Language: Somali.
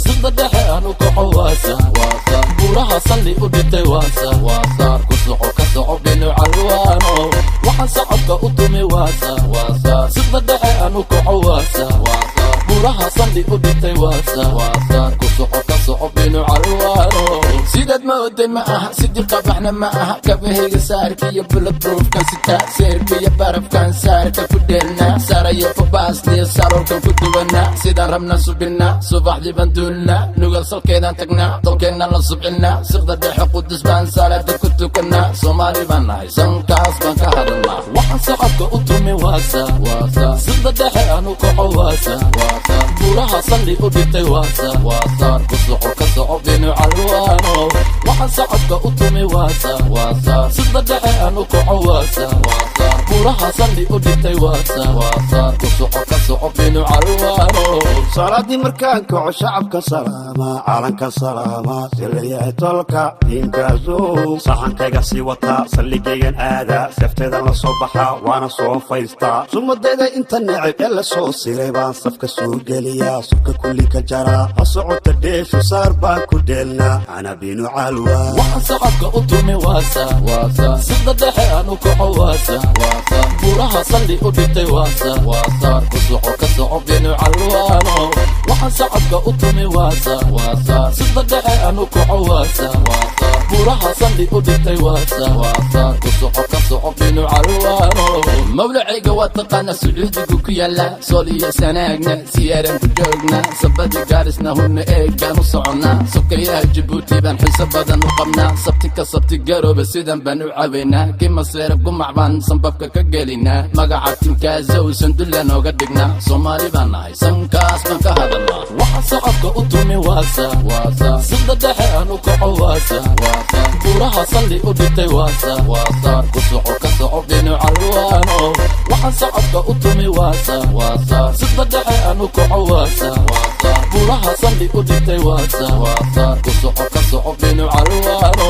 sida dhexe aanu kaco waasa buraha salli u dhintay waasa ku soco ka soco dhinaca alwaano waxaan socodka u tumi waasa sida dhexe aanu kaco waasa buraha salli u dhintay waasa ku soco ka soco dhinaca alwaano sidaad ma oday ma aha sidii qabaxna ma aha kabahayga saarka iyo bulletproofkan sitaa seerka iyo barafkan saarka ku dheelna saarayo fabaasniyo saroolkan ku duwanna sidaan rabna subina subaxdii baan duulna nugal salkeedaan tagna dalkeenna la subcina siqda dhexe qudus baan salaada ku tukana soomaali baan nahay sankaas baan ka hadalnaa waxaan socodka u tumi waasa siqda dhexe aanu kaco waasa buraha salli u dhintay waasa ku soco ka soco dhinaca alwaano waxaan socodka u tumi waasa sida dhexe aanu kaco waasa buraha salli u dhintay waasa ku soco ka soco dhinaca alwaano salaadii markaan kaco shacabka salaama calanka salaama silayahay tolka diinkaasu saxankayga sii wataa salligaygan aada safteedan la soo baxaa waana soo faystaa sumadayda inta neceb ee la soo silay baan safka soo geliyaa subka kulli ka jaraa ha socota dheeshu saar baan ku dheelnaa ana binu calwa waxaan socodka u tumi waasa sida dhexe aanu kaco waasa buraha salli u dhintay waasa ku soco ka soco dhinaca alwaano waxaan socodka u tumi waasa sida dhexe aanu kaco waasa buraha salli u dhintay waasa ku soco ka soco dhinaca alwaano mawlacayga waa taqaana sacuudigu ku yaala sool iyo sanaagna siyaaran ku joogna sabadi gaarisna hurna eegaan u soconnaa sokayaha jabuuti baan xiiso badan u qabnaa sabti ka sabti garooba sidan baan u cabaynaa kimaseera gumac baan sanbabka ka gelinaa magaca timkaaza uusan dulla nooga dhignaa soomaali baan nahay sankaas baan ka hadalnaa waxaan socodka u tumi waasa sida dhexe aanu kaco waasa buraha salli u dhintay waasa ku soco ka soco dhinaca alwaano waxaan socodka u tumi waasa sida dhexe aanu kaco waasa buraha salli u dhintay waasa ku soco ka soco dhinaca alwaano